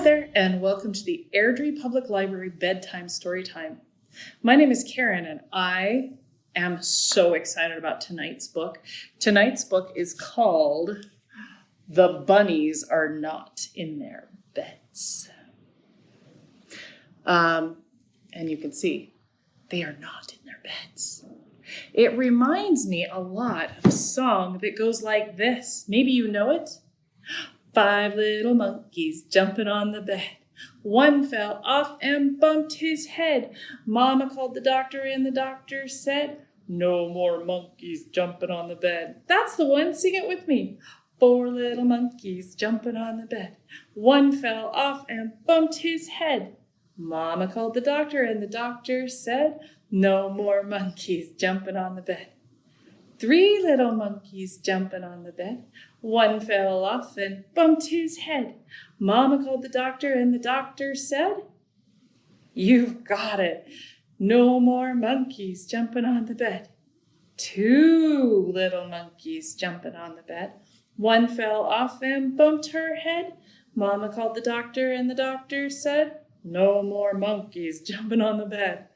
there, and welcome to the Airdrie Public Library Bedtime Storytime. My name is Karen, and I am so excited about tonight's book. Tonight's book is called The Bunnies Are Not in Their Beds. And you can see they are not in their beds. It reminds me a lot of a song that goes like this. Maybe you know it. 5 little monkeys jumping on the bed. One fell off and bumped his head. Mama called the doctor and the doctor said, "No more monkeys jumping on the bed." That's the one. Sing it with me. 4 little monkeys jumping on the bed. One fell off and bumped his head. Mama called the doctor and the doctor said, "No more monkeys jumping on the bed." 3 little monkeys jumping on the bed. One fell off and bumped his head. Mama called the doctor and the doctor said, "You've got it. No more monkeys jumping on the bed." 2 little monkeys jumping on the bed. One fell off and bumped her head. Mama called the doctor and the doctor said, "No more monkeys jumping on the bed."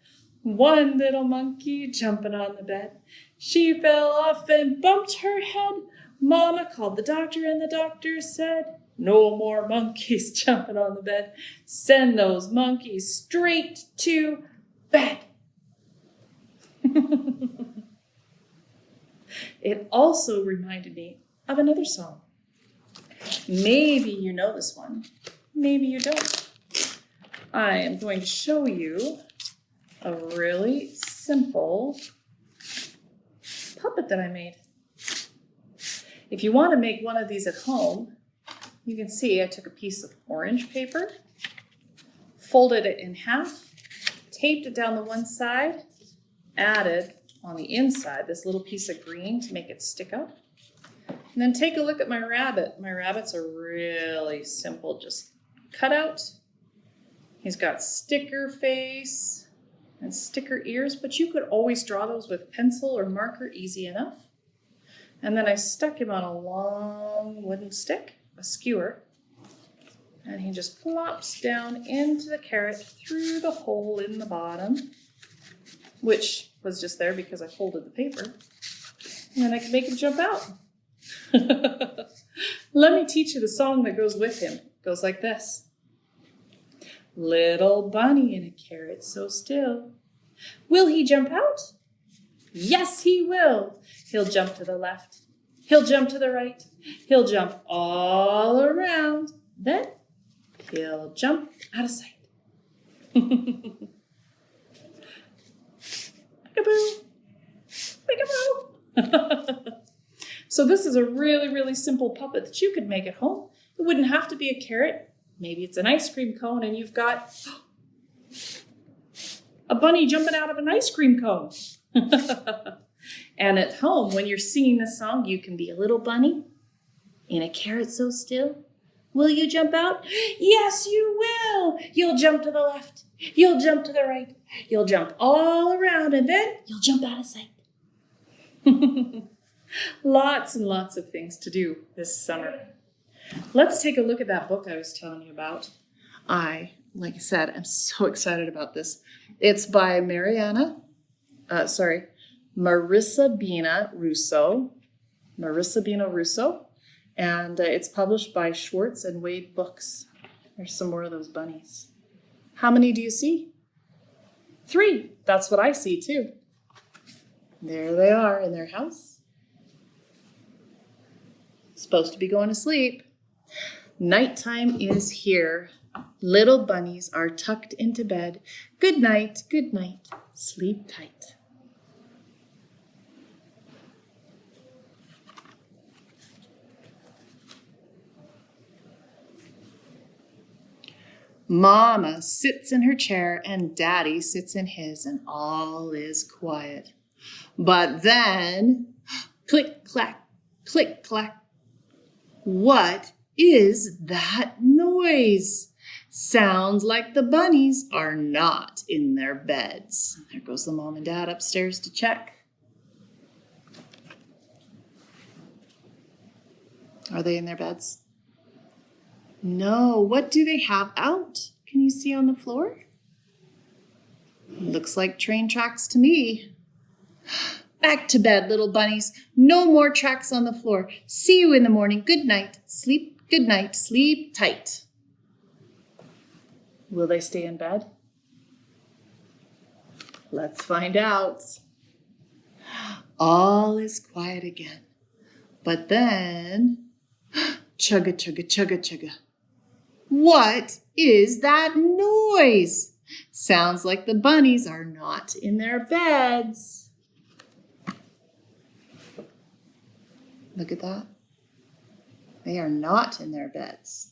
1 little monkey jumping on the bed. She fell off and bumped her head. Mama called the doctor and the doctor said, "No more monkeys jumping on the bed. Send those monkeys straight to bed." It also reminded me of another song. Maybe you know this one. Maybe you don't. I am going to show you a really simple puppet that I made. If you want to make one of these at home, you can see I took a piece of orange paper, folded it in half, taped it down the one side, added on the inside this little piece of green to make it stick up. And then take a look at my rabbit. My rabbits are really simple, just cut out. He's got sticker face and sticker ears, but you could always draw those with pencil or marker, easy enough. And then I stuck him on a long wooden stick, a skewer, and he just plops down into the carrot through the hole in the bottom, which was just there because I folded the paper. And then I can make him jump out. Let me teach you the song that goes with him. It goes like this. Little bunny in a carrot so still. Will he jump out? Yes, he will. He'll jump to the left. He'll jump to the right. He'll jump all around. Then he'll jump out of sight. Peekaboo. Peekaboo. So this is a really, really simple puppet that you could make at home. It wouldn't have to be a carrot. Maybe it's an ice cream cone and you've got a bunny jumping out of an ice cream cone. And at home, when you're singing this song, you can be a little bunny in a carrot so still. Will you jump out? Yes, you will. You'll jump to the left. You'll jump to the right. You'll jump all around and then you'll jump out of sight. Lots and lots of things to do this summer. Let's take a look at that book I was telling you about. Like I said, I'm so excited about this. It's by Marissa Bina Russo. And it's published by Schwartz and Wade Books. There's some more of those bunnies. How many do you see? 3. That's what I see too. There they are in their house. Supposed to be going to sleep. Nighttime is here. Little bunnies are tucked into bed. Good night, sleep tight. Mama sits in her chair and Daddy sits in his and all is quiet. But then, click, clack, click, clack. What is that noise? Sounds like the bunnies are not in their beds. There goes the mom and dad upstairs to check. Are they in their beds? No, what do they have out? Can you see on the floor? Looks like train tracks to me. Back to bed, little bunnies. No more tracks on the floor. See you in the morning. Good night. Sleep, good night. Sleep tight. Will they stay in bed? Let's find out. All is quiet again. But then, chugga, chugga, chugga, chugga. What is that noise? Sounds like the bunnies are not in their beds. Look at that. They are not in their beds.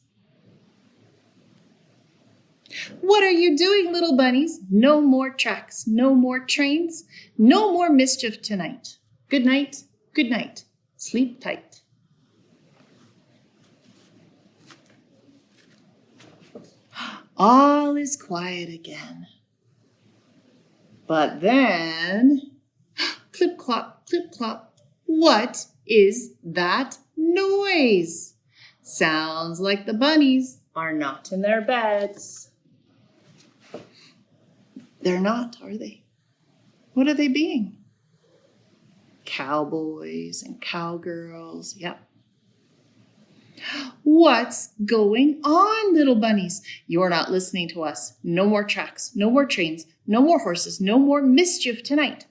What are you doing, little bunnies? No more tracks, no more trains, no more mischief tonight. Good night, good night. Sleep tight. All is quiet again. But then, clip clop, clip clop. What is that noise? Sounds like the bunnies are not in their beds. They're not, are they? What are they being? Cowboys and cowgirls, yep. What's going on, little bunnies? You're not listening to us. No more tracks, no more trains, no more horses, no more mischief tonight.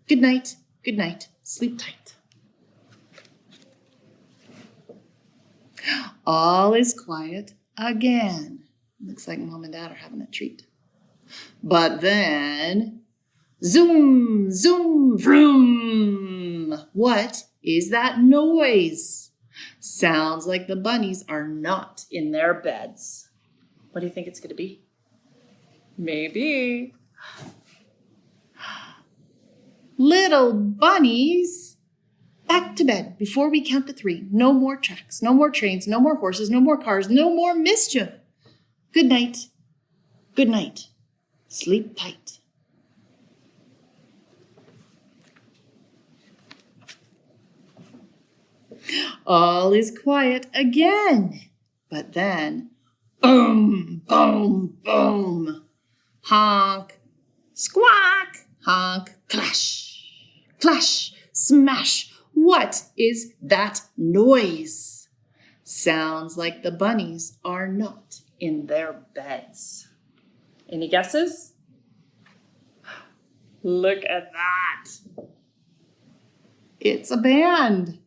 Good night, good night. Sleep tight. All is quiet again. Looks like Mom and Dad are having a treat. But then, zoom, zoom, vroom. What is that noise? Sounds like the bunnies are not in their beds. What do you think it's going to be? Maybe. Little bunnies, back to bed before we count to 3. No more tracks, no more trains, no more horses, no more cars, no more mischief. Good night. Good night. Sleep tight. All is quiet again. But then, boom, boom, boom. Honk, squawk, honk, clash, clash, smash. What is that noise? Sounds like the bunnies are not in their beds. Any guesses? Look at that. It's a band.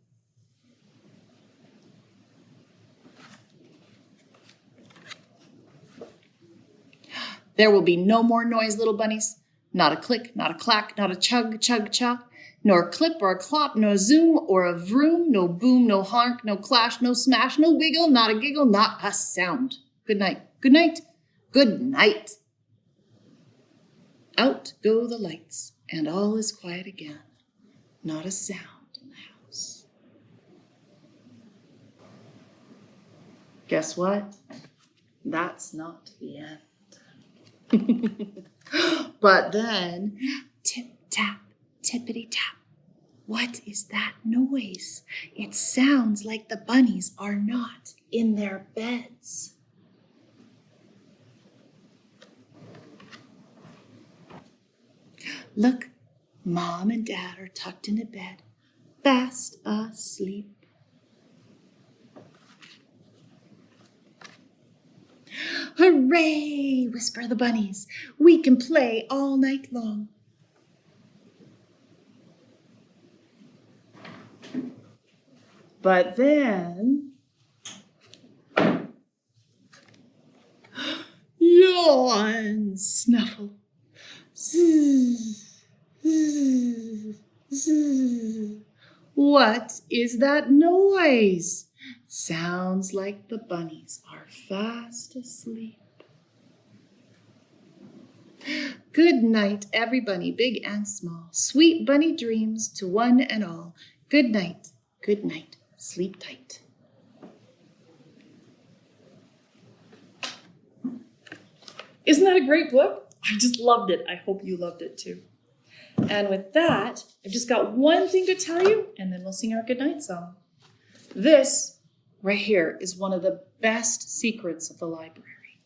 There will be no more noise, little bunnies. Not a click, not a clack, not a chug, chug, chug, nor a clip or a clop, no zoom or a vroom, no boom, no honk, no clash, no smash, no wiggle, not a giggle, not a sound. Good night, good night, good night. Out go the lights, and all is quiet again. Not a sound in the house. Guess what? That's not the end. But then, tip, tap, tippity tap. What is that noise? It sounds like the bunnies are not in their beds. Look, Mom and Dad are tucked into bed, fast asleep. Hooray, whisper the bunnies. We can play all night long. But then, yawn, snuffle. Zzz, zzz, zzz. What is that noise? Sounds like the bunnies are fast asleep. Good night, every bunny, big and small. Sweet bunny dreams to one and all. Good night, good night. Sleep tight. Isn't that a great book? I just loved it. I hope you loved it too. And with that, I've just got one thing to tell you, and then we'll sing our goodnight song. This Right here is one of the best secrets of the library.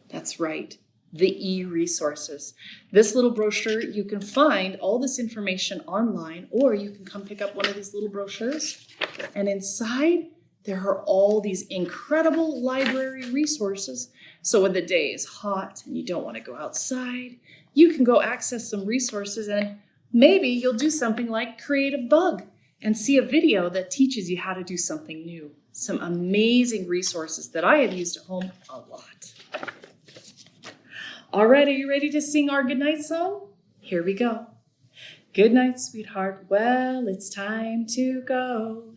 That's right, the e-resources. This little brochure, you can find all this information online, or you can come pick up one of these little brochures. And inside, there are all these incredible library resources. So when the day is hot and you don't want to go outside, you can go access some resources, and maybe you'll do something like Creative Bug and see a video that teaches you how to do something new. Some amazing resources that I have used at home a lot. All right, are you ready to sing our goodnight song? Here we go. Good night, sweetheart. Well, it's time to go.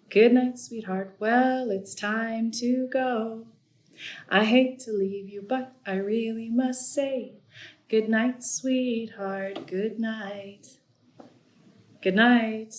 Good night, sweetheart. Well, it's time to go. I hate to leave you, but I really must say, good night, sweetheart. Good night. Good night.